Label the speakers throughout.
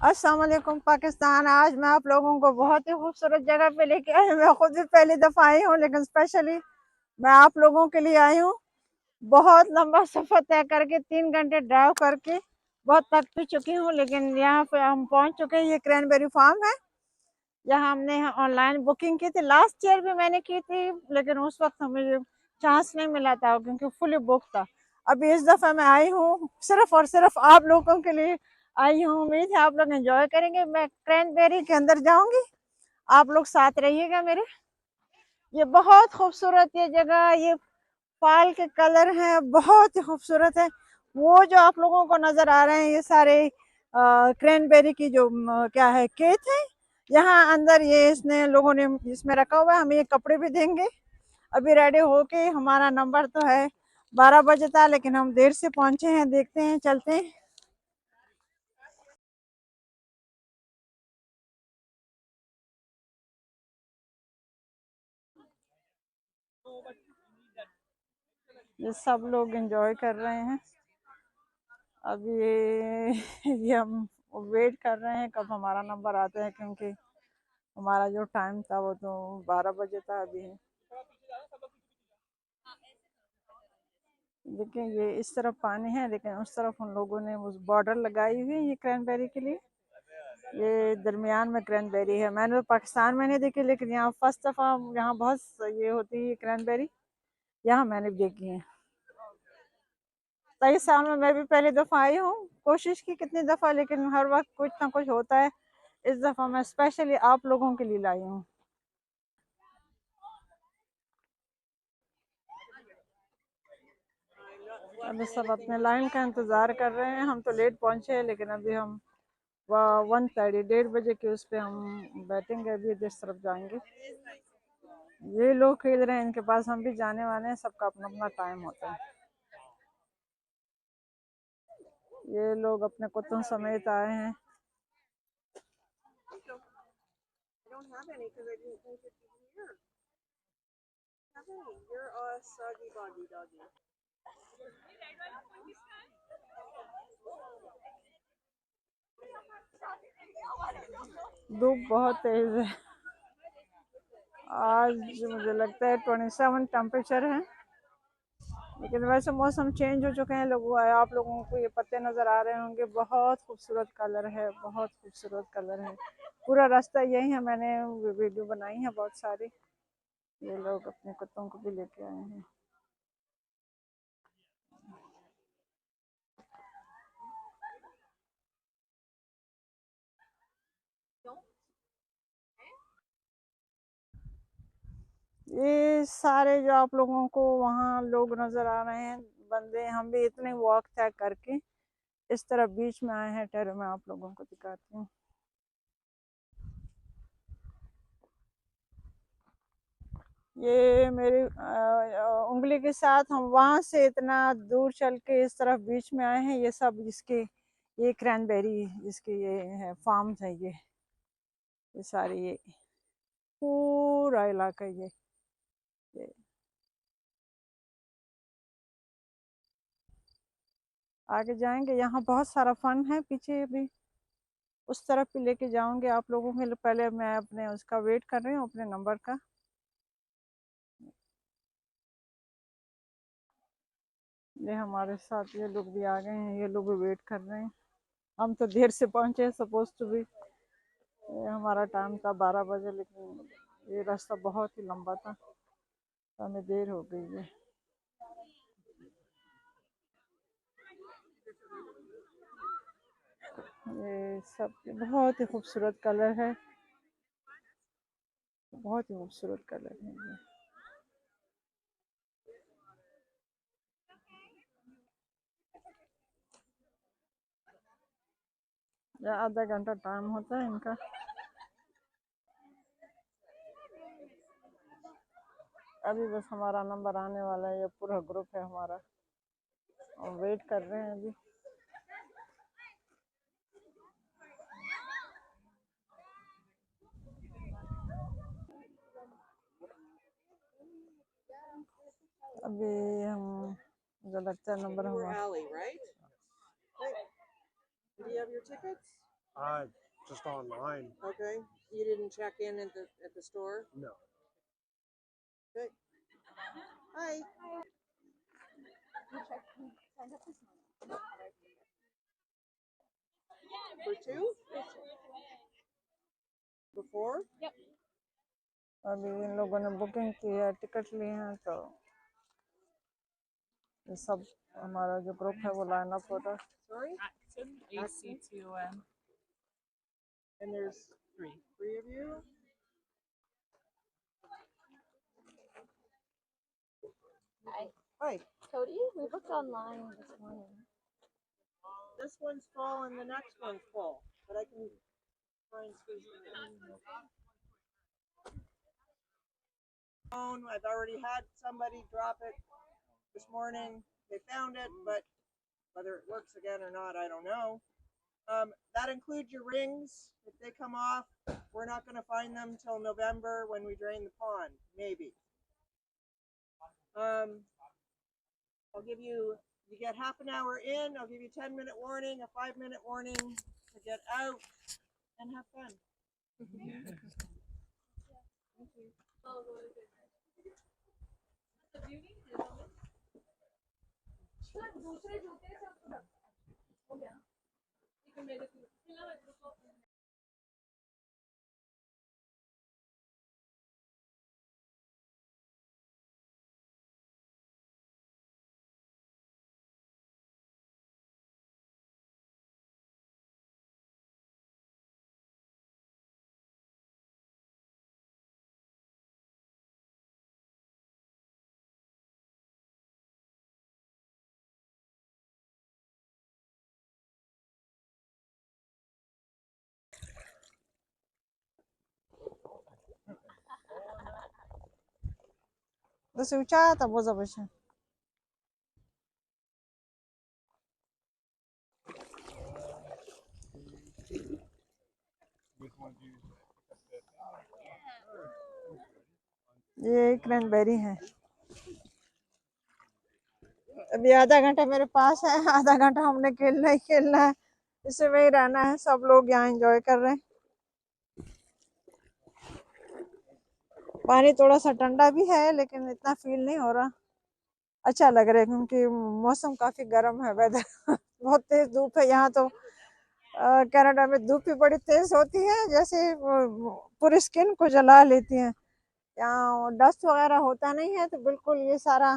Speaker 1: अस्सलाम वालेकुम पाकिस्तान। आज मैं आप लोगों को बहुत ही खूबसूरत जगह पे लेके आई हूँ। मैं खुद भी पहली दफ़ा आई हूँ, लेकिन स्पेशली मैं आप लोगों के लिए आई हूँ। बहुत लंबा सफ़र तय करके 3 घंटे ड्राइव करके बहुत थक भी चुकी हूँ, लेकिन यहाँ पे हम पहुँच चुके हैं। ये क्रैनबेरी फार्म है। यहाँ हमने ऑनलाइन बुकिंग की थी, लास्ट ईयर भी मैंने की थी, लेकिन उस वक्त हमें चांस नहीं मिला था क्योंकि फुली बुक था। अभी इस दफ़ा मैं आई हूँ सिर्फ और सिर्फ आप लोगों के लिए आई हूँ। उम्मीद है आप लोग एंजॉय करेंगे। मैं क्रैनबेरी के अंदर जाऊंगी, आप लोग साथ रहिएगा मेरे। ये बहुत खूबसूरत ये जगह, ये फाल के कलर हैं, बहुत ही खूबसूरत है। वो जो आप लोगों को नजर आ रहे हैं ये सारे क्रैनबेरी की जो क्या है खेत है। यहाँ अंदर ये इसने लोगों ने इसमें रखा हुआ है। हमें ये कपड़े भी देंगे। अभी रेडी होके, हमारा नंबर तो है 12 बजे था, लेकिन हम देर से पहुंचे हैं। देखते हैं, चलते हैं। ये सब लोग एंजॉय कर रहे हैं। अभी ये हम वेट कर रहे हैं कब हमारा नंबर आता है, क्योंकि हमारा जो टाइम था वो तो 12 बजे था। अभी देखिए ये इस तरफ पानी है, लेकिन उस तरफ उन लोगों ने उस बॉर्डर लगाई हुई है ये क्रैनबेरी के लिए। ये दरमियान में क्रैनबेरी है। मैंने तो पाकिस्तान में नहीं देखी, लेकिन यहाँ फर्स्ट दफ़ा यहाँ बहुत ये होती है क्रैनबेरी, यहाँ मैंने देखी है। 23 साल में मैं भी पहली दफ़ा आई हूँ। कोशिश की कितनी दफ़ा, लेकिन हर वक्त कुछ ना कुछ होता है। इस दफ़ा मैं स्पेशली आप लोगों के लिए लाई हूँ। अभी सब अपने लाइन का इंतज़ार कर रहे हैं। हम तो लेट पहुँचे हैं, लेकिन अभी हम 1:30 1:30 के उस पे हम बैठेंगे। अभी इस तरफ जाएंगे। ये लोग खेल रहे हैं, इनके पास हम भी जाने वाले हैं। सबका अपना अपना टाइम होता है। ये लोग अपने कुत्तों समेत आए हैं। धूप बहुत तेज है। आज मुझे लगता है 27 टेम्परेचर है, लेकिन वैसे मौसम चेंज हो चुके हैं। लोग आप लोगों को ये पत्ते नज़र आ रहे होंगे। बहुत खूबसूरत कलर है, बहुत खूबसूरत कलर है। पूरा रास्ता यही है। मैंने वीडियो बनाई है बहुत सारी। ये लोग अपने कुत्तों को भी लेके आए हैं। ये सारे जो आप लोगों को वहाँ लोग नज़र आ रहे हैं, बंदे, हम भी इतने वॉक तय करके इस तरफ बीच में आए हैं। ठहरो मैं आप लोगों को दिखाती हूँ। ये मेरी उंगली के साथ हम वहां से इतना दूर चल के इस तरफ बीच में आए हैं। ये सब इसके, ये क्रैनबेरी जिसके ये है फार्म है। ये सारी, ये पूरा इलाका ये आगे जाएंगे। यहाँ बहुत सारा फन है पीछे भी। उस तरफ भी लेके जाऊंगे आप लोगों के लिए। पहले मैं अपने उसका वेट कर रही हूँ, अपने नंबर का। ये हमारे साथ ये लोग भी आ गए हैं। ये लोग भी वेट कर रहे हैं। हम तो देर से पहुंचे, सपोज टू भी ये हमारा टाइम था 12 बजे, लेकिन ये रास्ता बहुत ही लंबा था तो हमें देर हो गई है। ये सब बहुत ही खूबसूरत कलर है, बहुत ही खूबसूरत कलर है ये। आधा घंटा टाइम होता है इनका। अभी बस हमारा नंबर आने वाला है। ये पूरा ग्रुप है हमारा और वेट कर रहे हैं अभी। अभी हम, मुझे लगता है नंबर हमारा।
Speaker 2: Just online.
Speaker 3: Okay. You didn't check in at the store?
Speaker 2: No.
Speaker 3: Okay. Hi. For two? Before?
Speaker 1: अभी इन लोगों ने बुकिंग की है, टिकट लिए हैं, तो ये सब हमारा जो ग्रुप है वो लाइन अप हो रहा है.
Speaker 3: Sorry?
Speaker 4: Acton, ACTON.
Speaker 3: And there's
Speaker 4: Three.
Speaker 3: three of you?
Speaker 5: Hi.
Speaker 3: Hi.
Speaker 5: Cody, we booked online this morning.
Speaker 3: This one's full and the next one's full. But I can try and squeeze it in. I've already had somebody drop it this morning. They found it, but whether it works again or not, I don't know. That includes your rings. If they come off, we're not going to find them till November when we drain the pond, maybe. I'll give you get half an hour in, I'll give you 10-minute warning, a 5-minute warning to get out, and have fun.
Speaker 1: बस ऊंचा था वो जबरदस्त. ये cranberry है. अभी आधा घंटा मेरे पास है, आधा घंटा हमने खेलना ही खेलना है, इसी में ही रहना है. सब लोग यहाँ एंजॉय कर रहे हैं. पानी थोड़ा सा ठंडा भी है लेकिन इतना फील नहीं हो रहा. अच्छा लग रहा है क्योंकि मौसम काफी गर्म है. वेदर बहुत तेज धूप है यहाँ तो. कनाडा में धूप भी बड़ी तेज होती है, जैसे पूरी स्किन को जला लेती है. यहाँ डस्ट वगैरह होता नहीं है, तो बिल्कुल ये सारा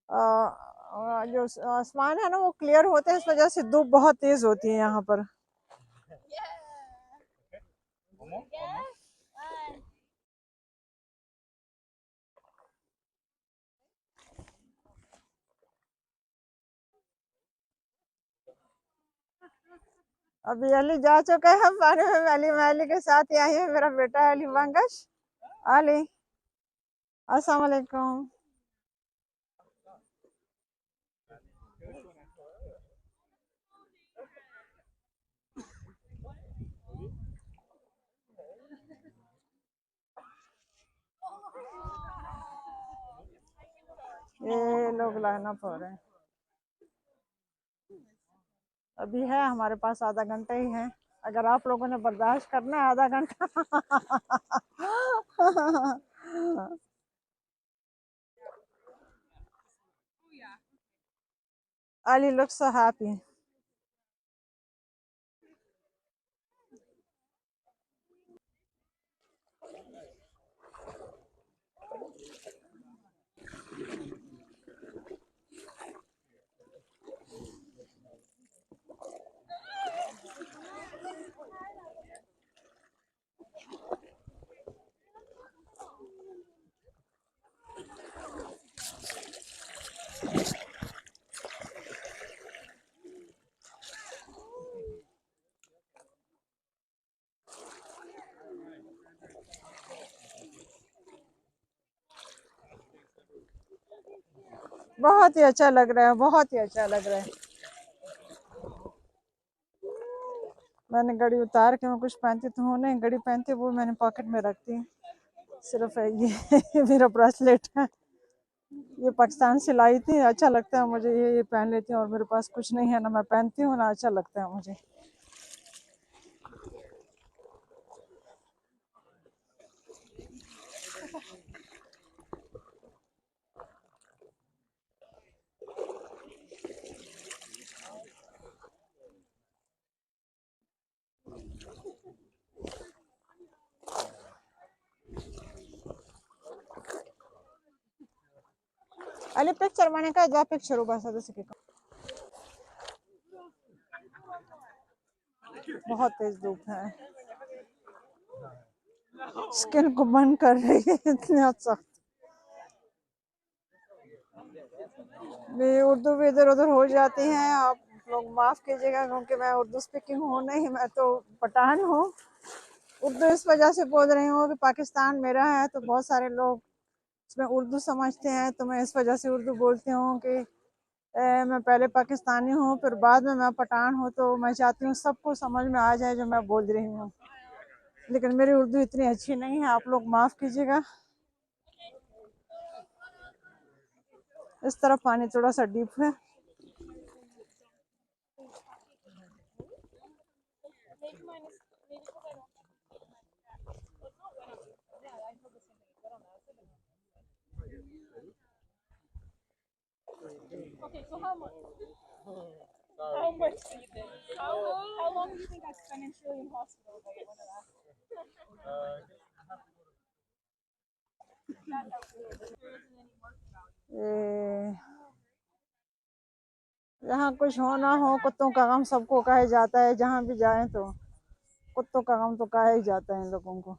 Speaker 1: जो आसमान है ना वो क्लियर होता है. इस वजह से धूप बहुत तेज होती है यहाँ पर. अभी अली जा चुका है पानी में. अली के साथ ही आई है मेरा बेटा अली वांगश. अली, अस्सलाम वालेकुम. ये लोग लाइन अप हो रहे हैं. अभी है हमारे पास आधा घंटा ही है, अगर आप लोगों ने बर्दाश्त करना है आधा घंटा. Ali looks so happy. बहुत ही अच्छा लग रहा है, बहुत ही अच्छा लग रहा है. मैंने घड़ी उतार के, मैं कुछ पहनती तो हूँ नहीं, घड़ी पहनती वो मैंने पॉकेट में रखती है. सिर्फ ये मेरा ब्रेसलेट है, ये पाकिस्तान से लाई थी. अच्छा लगता है मुझे, ये पहन लेती हूँ. और मेरे पास कुछ नहीं है, ना मैं पहनती हूँ ना अच्छा लगता है मुझे. Ali picture bane ka ja picture basa तो सके बहुत तेज धूप है स्किन को बंद कर रही है इतनी सख्त भी उर्दू भी इधर उधर हो जाती हैं आप लोग माफ कीजिएगा क्योंकि मैं उर्दू स्पीकिंग हूँ नहीं मैं तो पठान हूँ उर्दू इस वजह से बोल रही हूँ कि पाकिस्तान मेरा है तो बहुत सारे लोग इसमें उर्दू समझते हैं तो मैं इस वजह से उर्दू बोलती हूँ कि मैं पहले पाकिस्तानी हूँ फिर बाद में मैं पठान हूँ तो मैं चाहती हूँ सबको समझ में आ जाए जो मैं बोल रही हूँ लेकिन मेरी उर्दू इतनी अच्छी नहीं है आप लोग माफ कीजिएगा इस तरफ पानी थोड़ा सा डीप है
Speaker 4: Okay, so how much? How much do you think? How long do you think I spent in Trillium Hospital? If I get one of that?
Speaker 1: यहाँ कुछ हो ना हो कुत्तों का गम सबको कहा जाता है जहाँ भी जाए तो कुत्तों का गम तो कहा ही जाता है इन लोगों को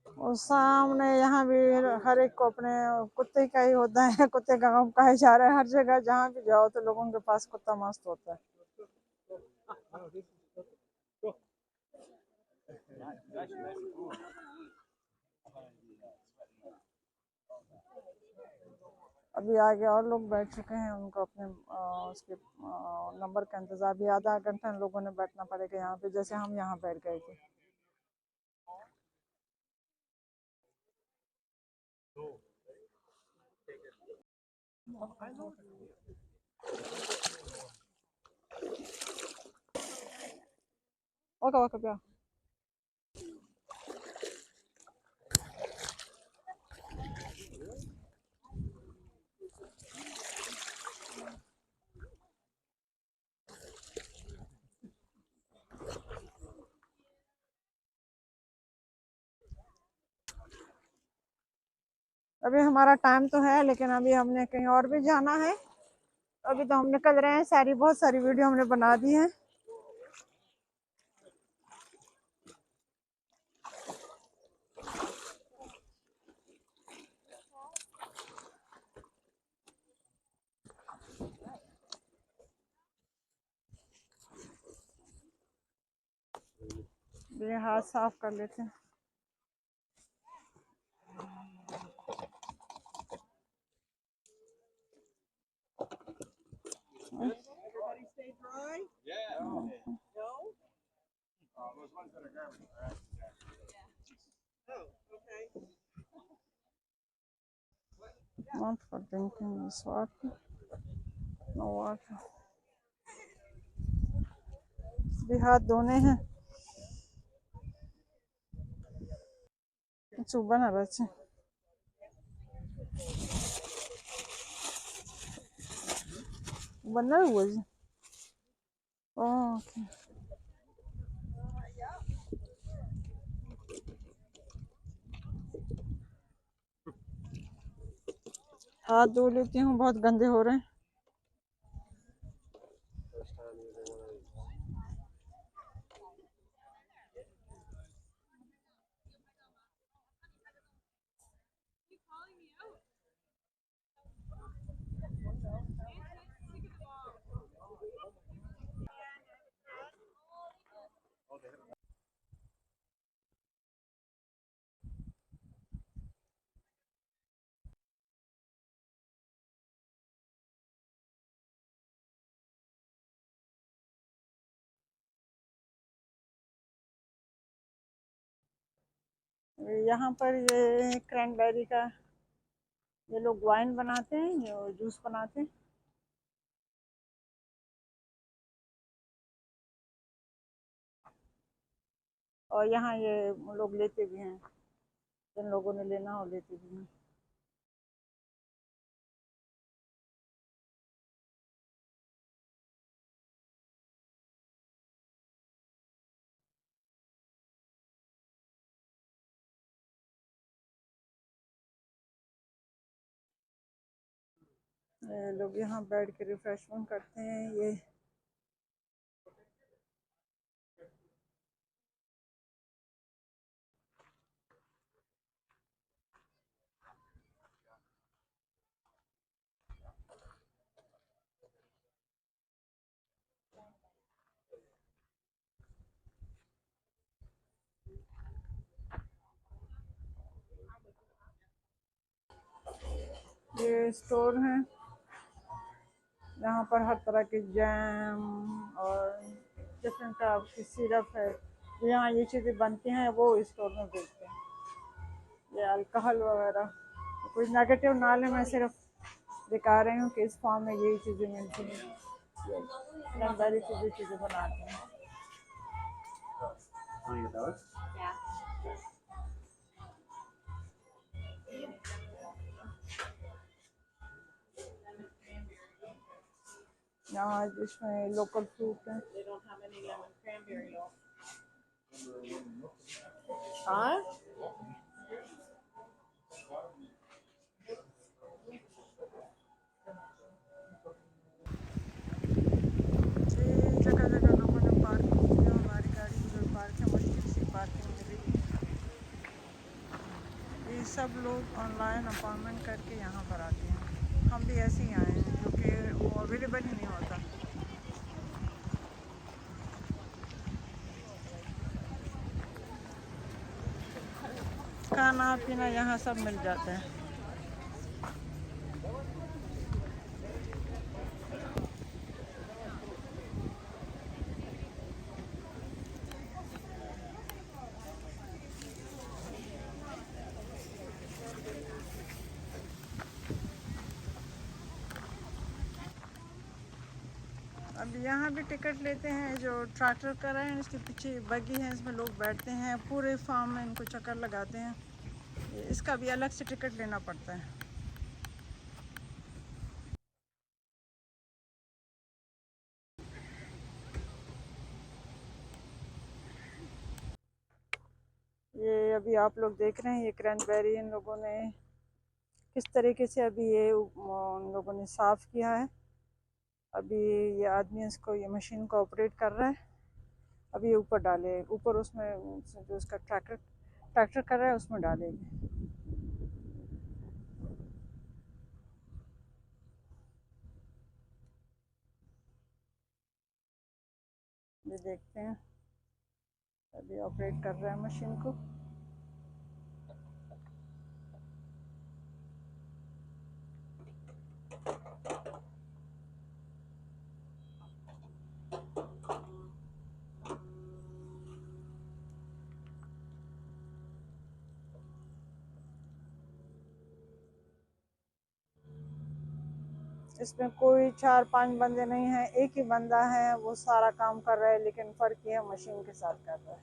Speaker 1: और सामने यहाँ भी हर एक को अपने कुत्ते का ही होता है कुत्ते का गम कहा जा रहा है हर जगह जहाँ भी जाओ तो लोगों के पास कुत्ता मस्त होता है अभी आगे और लोग बैठ चुके हैं उनको अपने उसके नंबर का इंतजार भी आधा घंटा इन लोगों ने बैठना पड़ेगा यहाँ पे जैसे हम यहाँ बैठ गए थे ओके ओके क्या अभी हमारा टाइम तो है लेकिन अभी हमने कहीं और भी जाना है अभी तो हम निकल रहे हैं बहुत सारी वीडियो हमने बना दी है ये हाथ साफ कर लेते हैं
Speaker 3: Everybody stay dry? No? Oh, okay.
Speaker 1: not for drinking this water no water भी हाथ धोने हैं चुबा ना बचे बना हुआ जी ओके हाथ धो लेती हूँ बहुत गंदे हो रहे हैं यहाँ पर ये क्रैनबेरी का ये लोग वाइन बनाते हैं, जो जूस बनाते हैं। और यहाँ ये लोग लेते भी हैं, जिन लोगों ने लेना हो लेते भी हैं। ये लोग यहाँ बैठ के रिफ्रेशमेंट करते हैं। ये स्टोर हैं, यहाँ पर हर तरह के जैम और डिफरेंट टाइप की सिरप है। यहाँ ये चीज़ें बनती हैं, वो स्टोर में बेचते हैं। ये अल्कोहल वगैरह, तो कोई नेगेटिव ना ले, मैं सिर्फ दिखा रही हूँ कि इस फॉर्म में यही चीज़ें मिलती हैं। क्रैनबेरी से जो चीज़ें बनाते हैं। यहाँ जिसमें लोकल फ्रूट है।
Speaker 3: They don't have any lemon cranberry though. Huh?
Speaker 1: जगह जगह लोगों ने पार्किंग की है। हमारी गाड़ी उधर पार्क है, मुश्किल से पार्किंग मिली। ये सब लोग ऑनलाइन अपॉइंटमेंट करके यहाँ पर आते हैं। हम भी ऐसे ही आए हैं, क्योंकि वो अवेलेबल ही नहीं होता। खाना पीना यहाँ सब मिल जाता है। अब यहाँ भी टिकट लेते हैं। जो ट्रैक्टर कर रहे हैं, इसके पीछे बग्गी है, इसमें लोग बैठते हैं, पूरे फार्म में इनको चक्कर लगाते हैं। इसका भी अलग से टिकट लेना पड़ता है। ये अभी आप लोग देख रहे हैं, ये क्रैनबेरी इन लोगों ने किस तरीके से अभी ये उन लोगों ने साफ़ किया है। अभी ये आदमी इसको, ये मशीन को ऑपरेट कर रहा है। अभी ये ऊपर डाले, ऊपर उसमें जो उसका ट्रैक्टर कर रहा है उसमें डालेंगे। ये देखते हैं, अभी ऑपरेट कर रहा है मशीन को। इसमें कोई 4-5 बंदे नहीं हैं, एक ही बंदा है, वो सारा काम कर रहा है। लेकिन फ़र्क ये है, मशीन के साथ कर रहा है।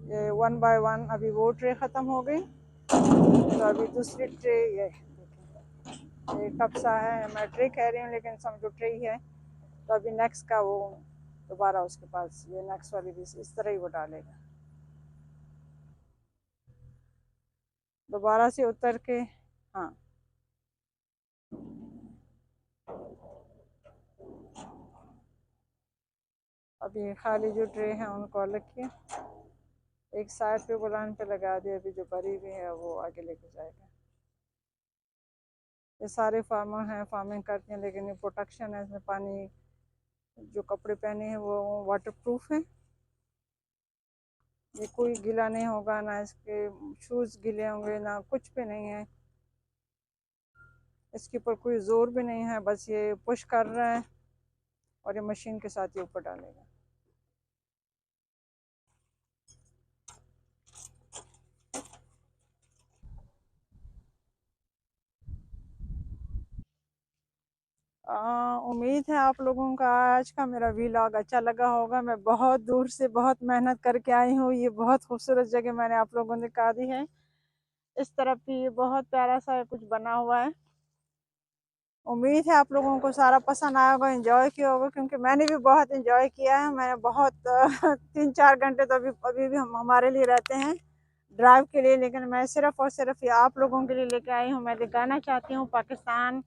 Speaker 1: ये 1 बाय 1 अभी वो ट्रे ख़त्म हो गई, तो अभी दूसरी ट्रे ये कब सा है, मैं ट्रे कह रही हूँ लेकिन समझो ट्रे ही है। तो अभी नेक्स्ट का वो दोबारा उसके पास, ये नेक्स्ट वाली भी इस तरह ही वो डालेगा। दोबारा से उतर के, हाँ, अभी खाली जो ट्रे हैं उनको अलग किया, एक साइड पे बुलान पे लगा दिया। अभी जो भरी हुई है वो आगे लेके जाएगा। ये सारे फार्मर हैं, फार्मिंग करते हैं, लेकिन ये प्रोटेक्शन है, इसमें पानी, जो कपड़े पहने हैं वो वाटर प्रूफ है। ये कोई गीला नहीं होगा, ना इसके शूज़ गीले होंगे, ना कुछ भी नहीं है। इसके ऊपर कोई ज़ोर भी नहीं है, बस ये पुश कर रहा है। और ये मशीन के साथ ये ऊपर डालेगा। उम्मीद है आप लोगों का आज का मेरा व्लॉग अच्छा लगा होगा। मैं बहुत दूर से बहुत मेहनत करके आई हूँ। ये बहुत खूबसूरत जगह मैंने आप लोगों को दिखा दी है। इस तरफ भी ये बहुत प्यारा सा कुछ बना हुआ है। उम्मीद है आप लोगों को सारा पसंद आया होगा, एंजॉय किया होगा, क्योंकि मैंने भी बहुत एंजॉय किया है। मैंने बहुत 3-4 घंटे तो अभी भी हम हमारे लिए रहते हैं ड्राइव के लिए, लेकिन मैं सिर्फ और सिर्फ ये आप लोगों के लिए लेके आई हूँ। मैं दिखाना चाहती हूँ पाकिस्तान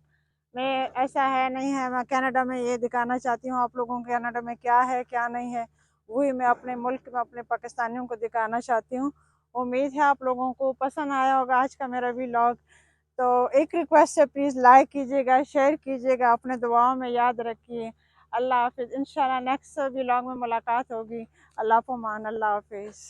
Speaker 1: में ऐसा है नहीं है। मैं कनाडा में ये दिखाना चाहती हूँ आप लोगों को कनाडा में क्या है क्या नहीं है, वही मैं अपने मुल्क में अपने पाकिस्तानियों को दिखाना चाहती हूँ। उम्मीद है आप लोगों को पसंद आया होगा आज का मेरा व्लॉग। तो एक रिक्वेस्ट है, प्लीज़ लाइक कीजिएगा, शेयर कीजिएगा, अपने दुआओं में याद रखिए। अल्लाह हाफिज़। इंशाल्लाह नेक्स्ट व्लॉग में मुलाकात होगी। अल्लाह फ़मान। अल्लाह हाफिज़।